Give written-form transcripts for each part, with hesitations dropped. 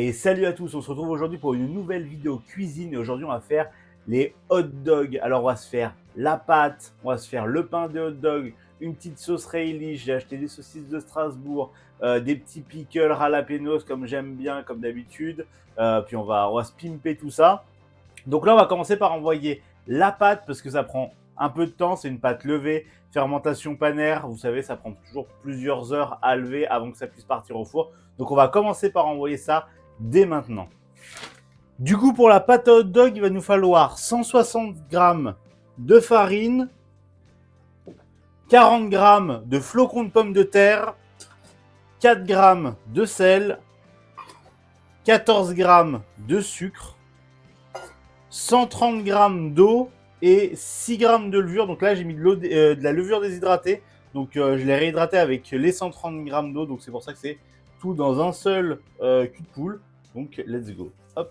Et salut à tous, on se retrouve aujourd'hui pour une nouvelle vidéo cuisine et aujourd'hui on va faire les hot dogs. Alors on va se faire la pâte, on va se faire le pain de hot dog, une petite sauce Rayleigh, j'ai acheté des saucisses de Strasbourg, des petits pickles jalapenos comme j'aime bien comme d'habitude, puis on va se pimper tout ça. Donc là on va commencer par envoyer la pâte parce que ça prend un peu de temps, c'est une pâte levée, fermentation panaire, vous savez ça prend toujours plusieurs heures à lever avant que ça puisse partir au four. Donc on va commencer par envoyer ça dès maintenant. Du coup, pour la pâte à hot dog, il va nous falloir 160 g de farine, 40 g de flocons de pommes de terre, 4 g de sel, 14 g de sucre, 130 g d'eau et 6 g de levure. Donc là, j'ai mis de la levure déshydratée. Donc je l'ai réhydraté avec les 130 g d'eau. Donc c'est pour ça que c'est tout dans un seul cul de poule. Donc, let's go. Hop.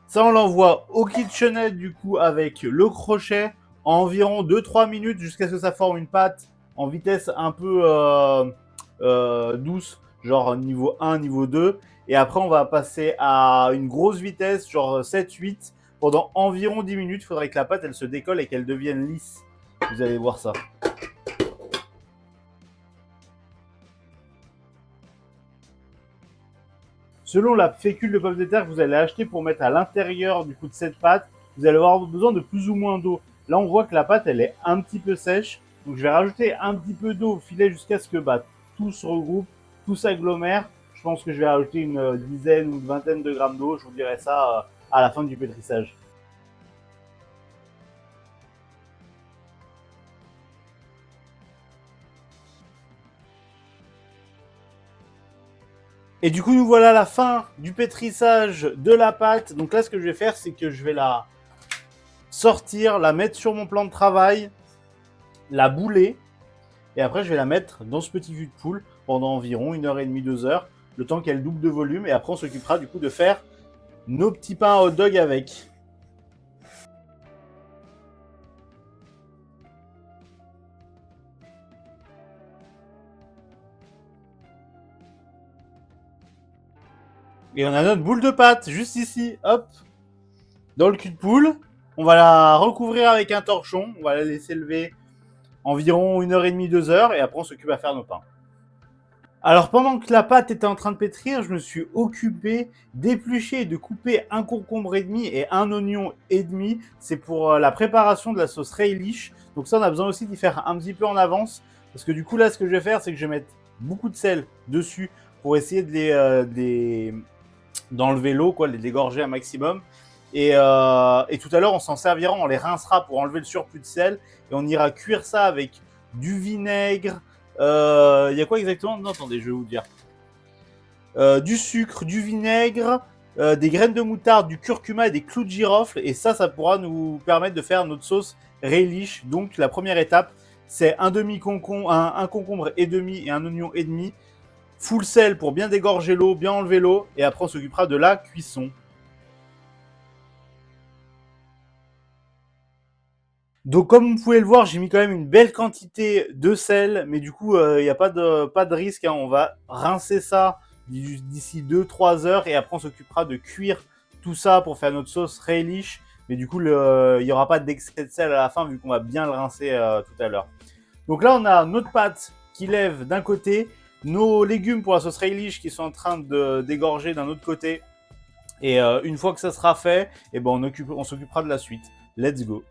Ça, on l'envoie au KitchenAid, du coup, avec le crochet, environ 2-3 minutes jusqu'à ce que ça forme une pâte en vitesse un peu douce, genre niveau 1, niveau 2. Et après, on va passer à une grosse vitesse, genre 7-8, pendant environ 10 minutes. Il faudrait que la pâte, elle se décolle et qu'elle devienne lisse. Vous allez voir ça. Selon la fécule de pommes de terre que vous allez acheter pour mettre à l'intérieur du coup de cette pâte, vous allez avoir besoin de plus ou moins d'eau. Là, on voit que la pâte, elle est un petit peu sèche. Donc, je vais rajouter un petit peu d'eau au filet jusqu'à ce que tout se regroupe, tout s'agglomère. Je pense que je vais rajouter une dizaine ou une vingtaine de grammes d'eau. Je vous dirai ça à la fin du pétrissage. Et du coup, nous voilà à la fin du pétrissage de la pâte. Donc là, ce que je vais faire, c'est que je vais la sortir, la mettre sur mon plan de travail, la bouler, et après, je vais la mettre dans ce petit jus de poule pendant environ 1h30, 2h, le temps qu'elle double de volume. Et après, on s'occupera du coup de faire nos petits pains à hot dog avec. Et on a notre boule de pâte juste ici, hop, dans le cul de poule. On va la recouvrir avec un torchon. On va la laisser lever environ 1h30, 2h. Et après, on s'occupe à faire nos pains. Alors pendant que la pâte était en train de pétrir, je me suis occupé d'éplucher et de couper un concombre et demi et un oignon et demi. C'est pour la préparation de la sauce Rayleigh. Donc ça, on a besoin aussi d'y faire un petit peu en avance. Parce que du coup, là, ce que je vais faire, c'est que je vais mettre beaucoup de sel dessus pour essayer d'enlever l'eau, quoi, de les dégorger un maximum. Et tout à l'heure, on s'en servira, on les rincera pour enlever le surplus de sel. Et on ira cuire ça avec du vinaigre. Il y a quoi exactement? Non, attendez, je vais vous dire. Du sucre, du vinaigre, des graines de moutarde, du curcuma et des clous de girofle. Et ça pourra nous permettre de faire notre sauce Rayleigh. Donc la première étape, c'est un concombre et demi et un oignon et demi. Full sel pour bien dégorger l'eau, bien enlever l'eau. Et après, on s'occupera de la cuisson. Donc comme vous pouvez le voir, j'ai mis quand même une belle quantité de sel, mais du coup, il n'y a pas de risque, hein. On va rincer ça d'ici 2-3 heures et après on s'occupera de cuire tout ça pour faire notre sauce Rayleigh. Mais du coup, il n'y aura pas d'excès de sel à la fin vu qu'on va bien le rincer tout à l'heure. Donc là, on a notre pâte qui lève d'un côté, nos légumes pour la sauce Rayleigh qui sont en train de dégorger d'un autre côté. Et une fois que ça sera fait, eh ben on s'occupera de la suite. Let's go.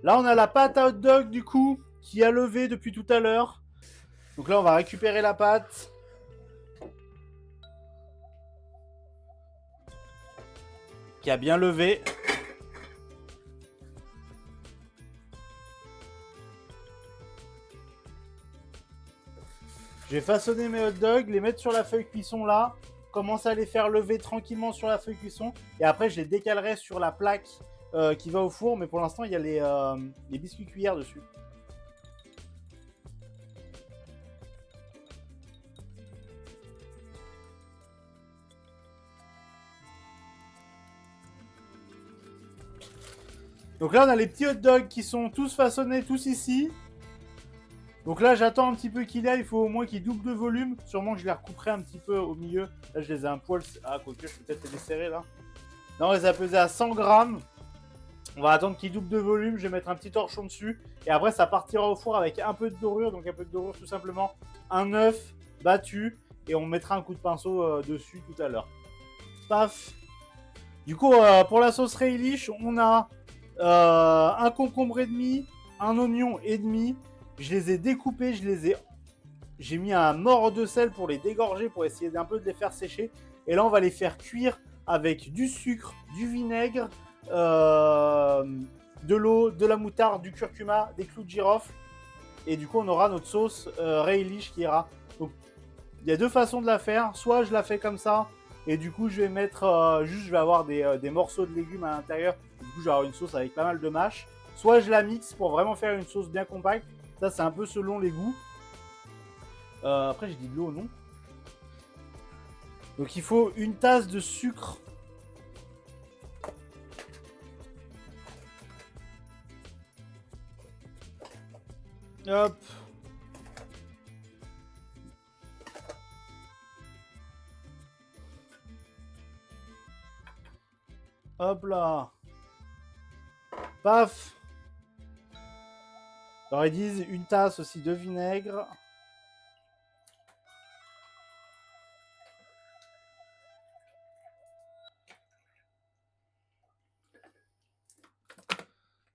Là, on a la pâte à hot dog, du coup, qui a levé depuis tout à l'heure. Donc là, on va récupérer la pâte. Qui a bien levé. Je vais façonner mes hot dogs, les mettre sur la feuille cuisson là. Commencer à les faire lever tranquillement sur la feuille cuisson. Et après, je les décalerai sur la plaque qui va au four. Mais pour l'instant, il y a les biscuits cuillères dessus. Donc là, on a les petits hot dogs qui sont tous façonnés, tous ici. Donc là, j'attends un petit peu qu'il aille. Il faut au moins qu'il double de volume. Sûrement que je les recouperai un petit peu au milieu. Là, je les ai un poil... Ah, quoique, je peux peut-être les desserrer, là. Non, on les a pesés à 100 grammes. On va attendre qu'il double de volume. Je vais mettre un petit torchon dessus. Et après, ça partira au four avec un peu de dorure. Donc, un peu de dorure, tout simplement. Un œuf battu. Et on mettra un coup de pinceau dessus tout à l'heure. Paf. Du coup, pour la sauce Relish, on a un concombre et demi, un oignon et demi. Je les ai découpés, j'ai mis un mort de sel pour les dégorger, pour essayer d'un peu de les faire sécher. Et là, on va les faire cuire avec du sucre, du vinaigre, de l'eau, de la moutarde, du curcuma, des clous de girofle. Et du coup, on aura notre sauce Relish qui ira. Donc, il y a deux façons de la faire. Soit je la fais comme ça, et du coup, je vais mettre juste, je vais avoir des morceaux de légumes à l'intérieur. Du coup, je vais avoir une sauce avec pas mal de mâche. Soit je la mixe pour vraiment faire une sauce bien compacte. Ça, c'est un peu selon les goûts. Après, j'ai dit de l'eau, non? Donc, il faut une tasse de sucre. Hop. Hop là. Paf. Alors, ils disent une tasse aussi de vinaigre.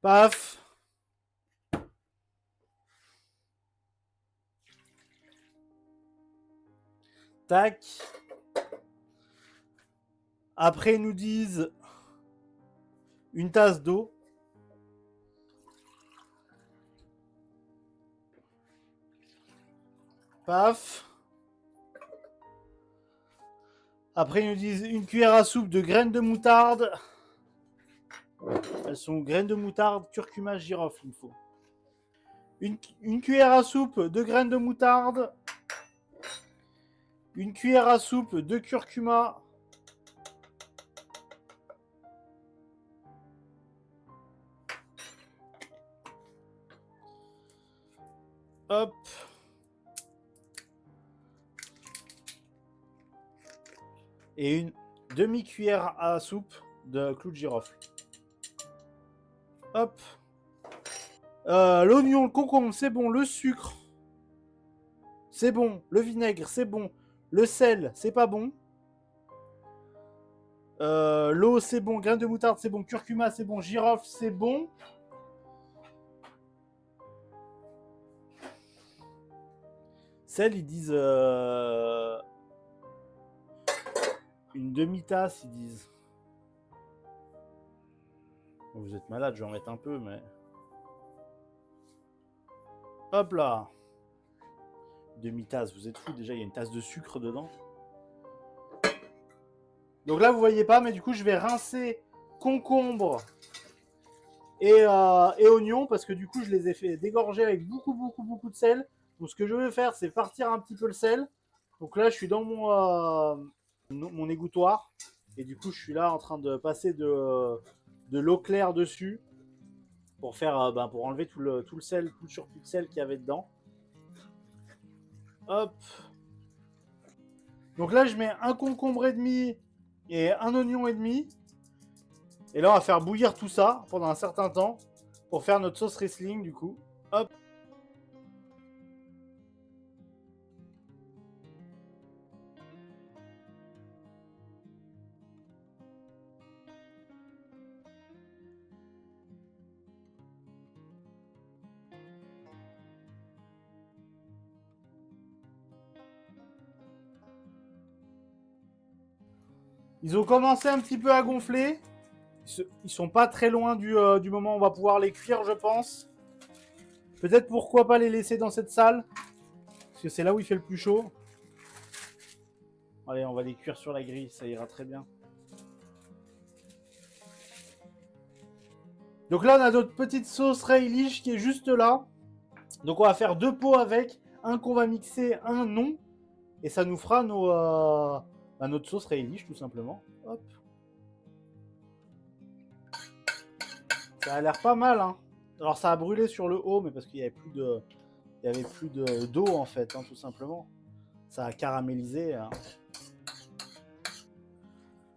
Paf. Tac. Après, ils nous disent une tasse d'eau. Paf. Après, ils nous disent une cuillère à soupe de graines de moutarde. Elles sont graines de moutarde, curcuma, girofle, il me faut. Une cuillère à soupe de graines de moutarde. Une cuillère à soupe de curcuma. Hop. Et une demi-cuillère à soupe de clous de girofle. Hop. L'oignon, le concombre, c'est bon. Le sucre, c'est bon. Le vinaigre, c'est bon. Le sel, c'est pas bon. L'eau, c'est bon. Graines de moutarde, c'est bon. Curcuma, c'est bon. Girofle, c'est bon. Sel, ils disent une demi-tasse, ils disent. Vous êtes malade, je vais en mettre un peu, mais... Hop là. Demi-tasse, vous êtes fous, déjà, il y a une tasse de sucre dedans. Donc là, vous voyez pas, mais du coup, je vais rincer concombre et oignons, parce que du coup, je les ai fait dégorger avec beaucoup de sel. Donc, ce que je vais faire, c'est partir un petit peu le sel. Donc là, je suis dans mon égouttoir. Et du coup, je suis là en train de passer de l'eau claire dessus pour faire, pour enlever tout le sel, tout le surplus de sel qu'il y avait dedans. Hop. Donc là, je mets un concombre et demi et un oignon et demi. Et là, on va faire bouillir tout ça pendant un certain temps pour faire notre sauce Riesling, du coup. Hop. Ils ont commencé un petit peu à gonfler. Ils sont pas très loin du moment où on va pouvoir les cuire, je pense. Peut-être pourquoi pas les laisser dans cette salle. Parce que c'est là où il fait le plus chaud. Allez, on va les cuire sur la grille, ça ira très bien. Donc là, on a notre petite sauce Relish qui est juste là. Donc on va faire deux pots avec. Un qu'on va mixer, un non. Et ça nous fera notre sauce Relish, tout simplement. Hop. Ça a l'air pas mal, hein. Alors ça a brûlé sur le haut, mais parce qu'il n'y avait plus il n'y avait plus d'eau en fait, hein, tout simplement. Ça a caramélisé. Hein.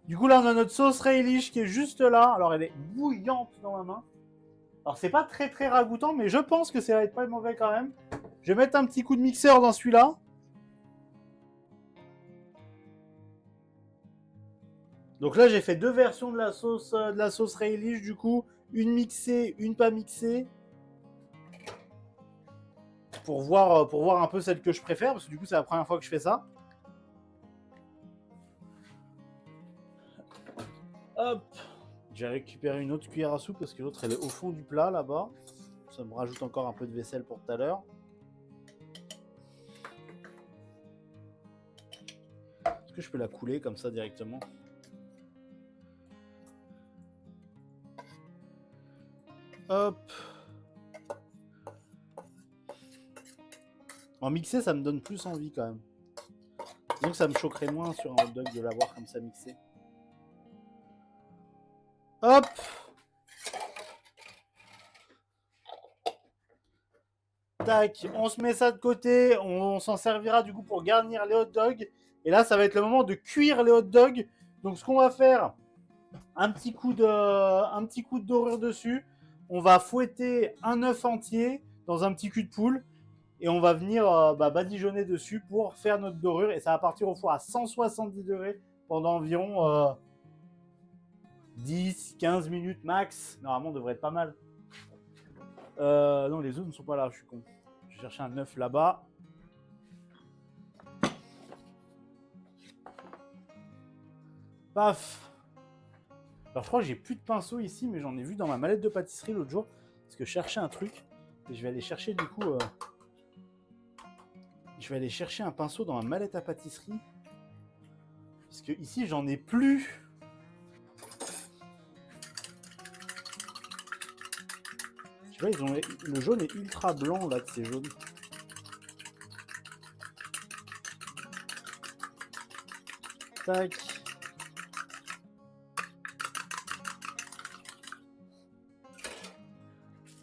Du coup, là, on a notre sauce Raylish qui est juste là. Alors, elle est bouillante dans ma main. Alors, c'est pas très très ragoûtant, mais je pense que ça va être pas mauvais quand même. Je vais mettre un petit coup de mixeur dans celui-là. Donc là, j'ai fait deux versions de la sauce Raylish, du coup. Une mixée, une pas mixée. Pour voir un peu celle que je préfère, parce que du coup, c'est la première fois que je fais ça. Hop. J'ai récupéré une autre cuillère à soupe parce que l'autre, elle est au fond du plat, là-bas. Ça me rajoute encore un peu de vaisselle pour tout à l'heure. Est-ce que je peux la couler comme ça directement? Hop. En mixé, ça me donne plus envie quand même. Donc ça me choquerait moins sur un hot dog de l'avoir comme ça mixé. Hop. Tac, on se met ça de côté. On s'en servira du coup pour garnir les hot dogs. Et là, ça va être le moment de cuire les hot dogs. Donc ce qu'on va faire, un petit coup de dorure dessus. On va fouetter un œuf entier dans un petit cul de poule. Et on va venir badigeonner dessus pour faire notre dorure. Et ça va partir au four à 170 degrés pendant environ 10-15 minutes max. Normalement, on devrait être pas mal. Non, les œufs ne sont pas là, je suis con. Je vais chercher un œuf là-bas. Paf. Alors, je crois que j'ai plus de pinceau ici, mais j'en ai vu dans ma mallette de pâtisserie l'autre jour. Parce que je cherchais un truc. Et je vais aller chercher du coup... Je vais aller chercher un pinceau dans ma mallette à pâtisserie. Parce que ici, j'en ai plus. Je sais pas, le jaune est ultra blanc là de ces jaunes. Tac.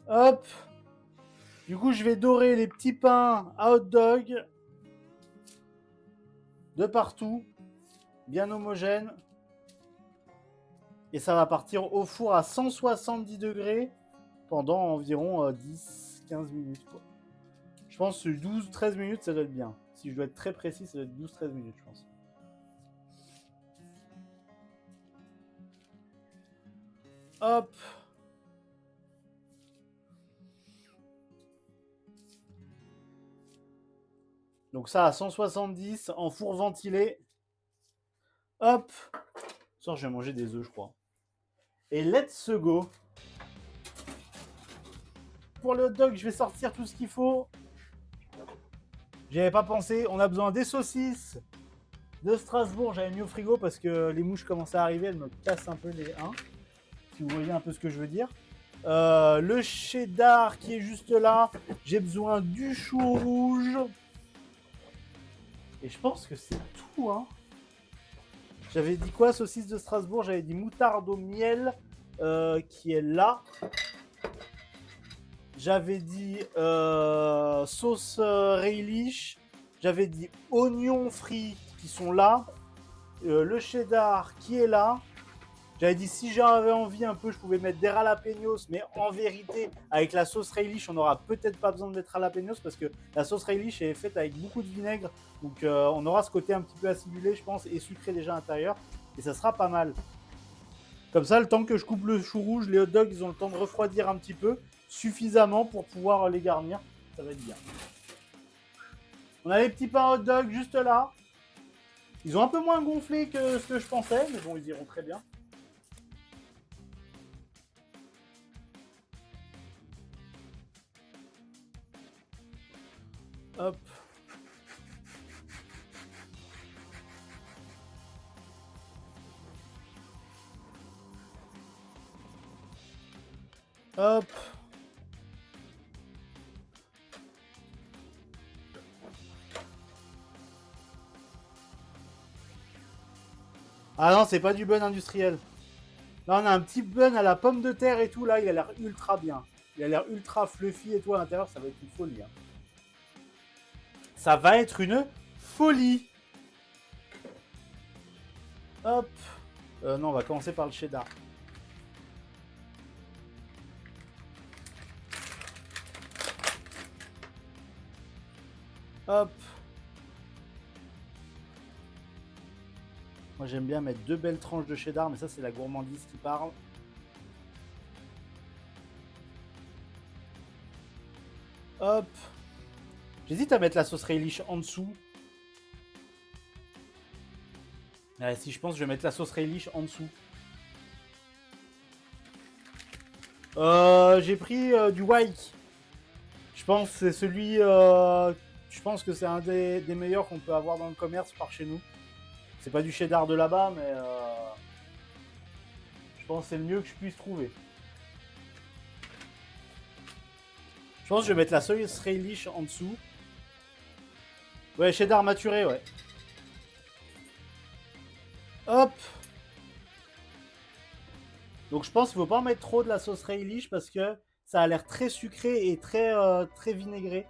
Hop. Du coup, je vais dorer les petits pains à hot dog de partout, bien homogène. Et ça va partir au four à 170 degrés pendant environ 10-15 minutes. Quoi. Je pense que 12-13 minutes, ça doit être bien. Si je dois être très précis, ça doit être 12-13 minutes, je pense. Hop. Donc ça à 170 en four ventilé. Hop. Ce soir, je vais manger des œufs, je crois. Et let's go. Pour le hot dog, je vais sortir tout ce qu'il faut. J'y avais pas pensé. On a besoin des saucisses de Strasbourg. J'avais mis au frigo parce que les mouches commençaient à arriver. Elles me cassent un peu les 1. Si vous voyez un peu ce que je veux dire. Le cheddar qui est juste là. J'ai besoin du chou rouge. Et je pense que c'est tout. Hein. J'avais dit quoi, saucisse de Strasbourg? J'avais dit moutarde au miel qui est là. J'avais dit sauce Raylish. J'avais dit oignons frits qui sont là. Le cheddar qui est là. J'avais dit si j'avais envie un peu, je pouvais mettre des jalapenos, mais en vérité, avec la sauce Raylish, on n'aura peut-être pas besoin de mettre jalapenos parce que la sauce Raylish est faite avec beaucoup de vinaigre. Donc on aura ce côté un petit peu acidulé, je pense, et sucré déjà à l'intérieur. Et ça sera pas mal. Comme ça, le temps que je coupe le chou rouge, les hot dogs, ils ont le temps de refroidir un petit peu, suffisamment pour pouvoir les garnir. Ça va être bien. On a les petits pains hot dog juste là. Ils ont un peu moins gonflé que ce que je pensais, mais bon, ils iront très bien. Hop. Hop. Ah non, c'est pas du bun industriel. Là, on a un petit bun à la pomme de terre et tout. Là, il a l'air ultra bien. Il a l'air ultra fluffy et tout à l'intérieur. Ça va être une folie. Hein. Ça va être une folie. Hop. Non, on va commencer par le cheddar. Hop. Moi, j'aime bien mettre 2 belles tranches de cheddar, mais ça, c'est la gourmandise qui parle. Hop. J'hésite à mettre la sauce Relish en dessous. Ouais, si je pense, je vais mettre la sauce Relish en dessous. J'ai pris du white. Je pense que c'est celui... je pense que c'est un des meilleurs qu'on peut avoir dans le commerce par chez nous. C'est pas du cheddar de là-bas, mais... je pense que c'est le mieux que je puisse trouver. Je pense que je vais mettre la sauce Relish en dessous. Ouais, cheddar maturé, ouais. Hop. Donc je pense qu'il ne faut pas en mettre trop de la sauce Relish parce que ça a l'air très sucré et très, très vinaigré.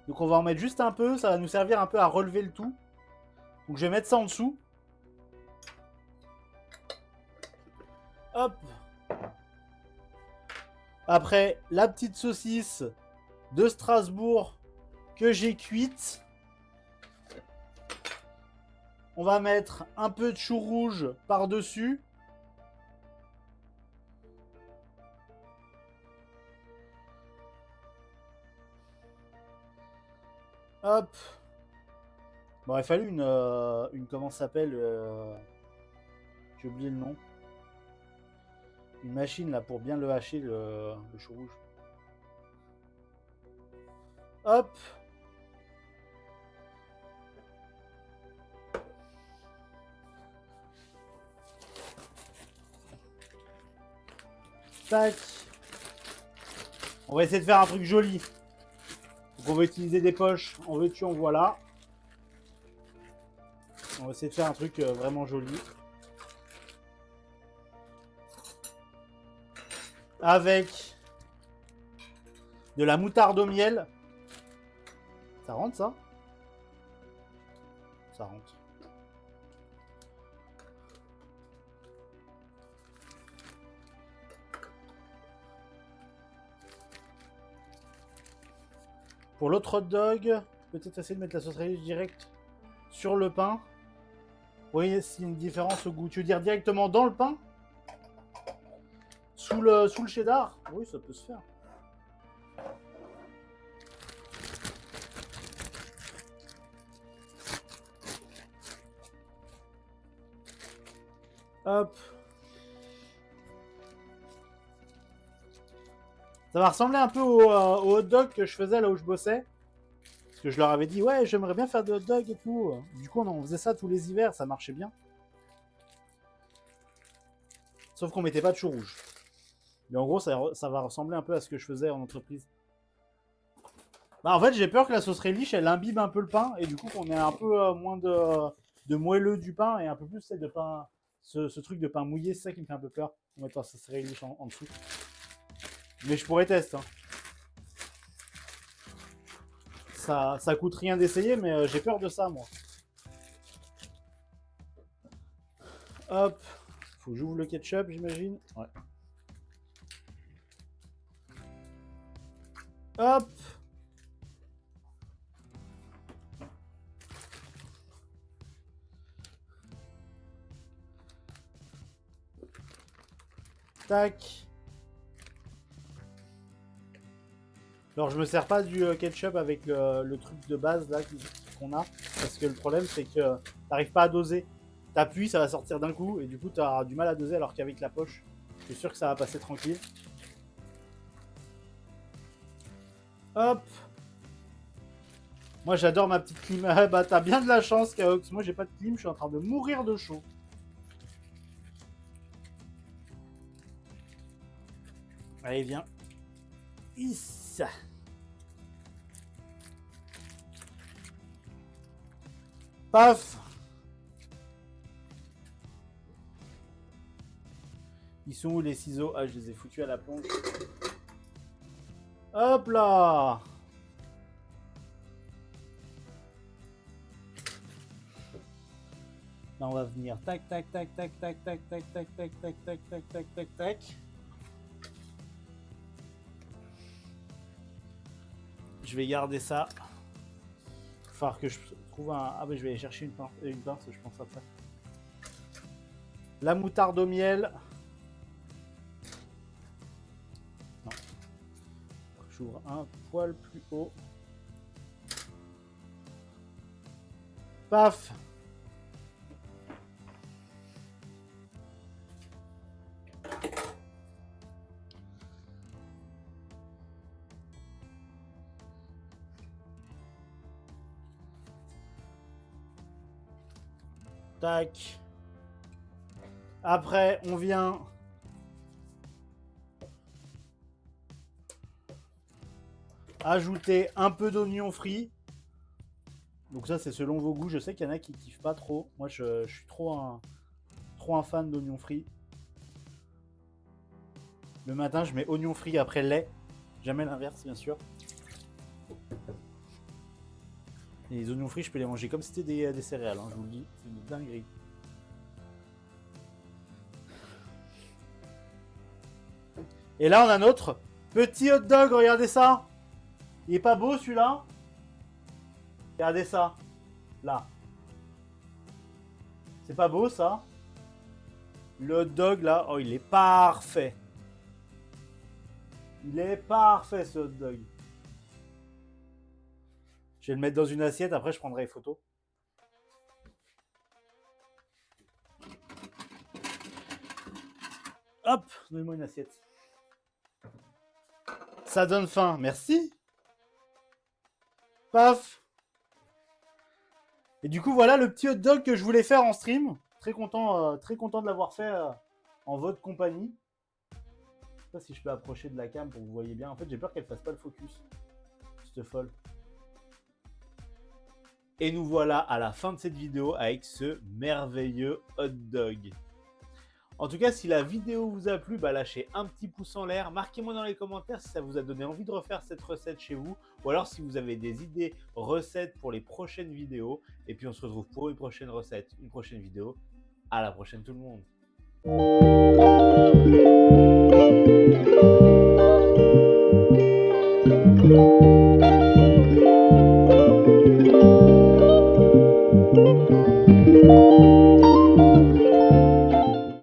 Donc on va en mettre juste un peu, ça va nous servir un peu à relever le tout. Donc je vais mettre ça en dessous. Hop. Après, la petite saucisse de Strasbourg que j'ai cuite. On va mettre un peu de chou rouge par-dessus. Hop. Bon, il a fallu une comment ça s'appelle j'ai oublié le nom. Une machine là pour bien le hacher, le chou rouge. Hop. Tac. On va essayer de faire un truc joli. Donc on va utiliser des poches en veux-tu, en voilà. On va essayer de faire un truc vraiment joli. Avec de la moutarde au miel. Ça rentre ça? Ça rentre. Pour l'autre hot dog, peut-être essayer de mettre la sauce Relish direct sur le pain. Oui, c'est une différence au goût. Tu veux dire directement dans le pain? Sous le cheddar? Oui, ça peut se faire. Hop. Ça va ressembler un peu au hot dog que je faisais là où je bossais. Parce que je leur avais dit, ouais, j'aimerais bien faire des hot dogs et tout. Du coup, on faisait ça tous les hivers, ça marchait bien. Sauf qu'on mettait pas de chou rouge. Mais en gros, ça va ressembler un peu à ce que je faisais en entreprise. Bah, en fait, j'ai peur que la sauce Relish, elle imbibe un peu le pain. Et du coup, qu'on ait un peu moins de moelleux du pain et un peu plus de pain. Ce truc de pain mouillé, c'est ça qui me fait un peu peur. On va mettre la sauce Relish en dessous. Mais je pourrais tester. Hein. Ça coûte rien d'essayer, mais j'ai peur de ça, moi. Hop. Faut que j'ouvre le ketchup, j'imagine. Ouais. Hop. Tac. Alors je me sers pas du ketchup avec le truc de base là qu'on a. Parce que le problème c'est que t'arrives pas à doser. T'appuies, ça va sortir d'un coup et du coup t'as du mal à doser alors qu'avec la poche, je suis sûr que ça va passer tranquille. Hop. Moi j'adore ma petite clim. Bah t'as bien de la chance Kaox. Moi j'ai pas de clim, je suis en train de mourir de chaud. Allez viens. Issa. Paf. Ils sont où les ciseaux? Ah, je les ai foutus à la plonge. Hop là. Là, on va venir tac, tac, tac, tac, tac, tac, tac, tac, tac, tac, tac, tac, tac, tac, tac. Je vais garder ça. Il va falloir que je trouve un... Ah ben je vais aller chercher une pince, je pense après. La moutarde au miel. Non. J'ouvre un poil plus haut. Paf. Tac. Après, on vient ajouter un peu d'oignon frit. Donc ça, c'est selon vos goûts. Je sais qu'il y en a qui kiffent pas trop. Moi, je suis trop un fan d'oignon frit. Le matin, je mets oignon frit après lait. Jamais l'inverse, bien sûr. Et les oignons frits, je peux les manger comme si c'était des céréales. Hein, je vous le dis, c'est une dinguerie. Et là, on a notre petit hot dog. Regardez ça. Il est pas beau celui-là? Regardez ça. Là. C'est pas beau ça? Le hot dog là, oh il est parfait. Il est parfait ce hot dog. Je vais le mettre dans une assiette, après je prendrai les photos. Hop, donnez-moi une assiette. Ça donne faim, merci. Paf. Et du coup, voilà le petit hot dog que je voulais faire en stream. Très content de l'avoir fait en votre compagnie. Je sais pas si je peux approcher de la cam pour que vous voyez bien. En fait, j'ai peur qu'elle fasse pas le focus. Cette folle. Et nous voilà à la fin de cette vidéo avec ce merveilleux hot dog. En tout cas, si la vidéo vous a plu, lâchez un petit pouce en l'air. Marquez-moi dans les commentaires si ça vous a donné envie de refaire cette recette chez vous. Ou alors si vous avez des idées recettes pour les prochaines vidéos. Et puis on se retrouve pour une prochaine recette, une prochaine vidéo. À la prochaine tout le monde.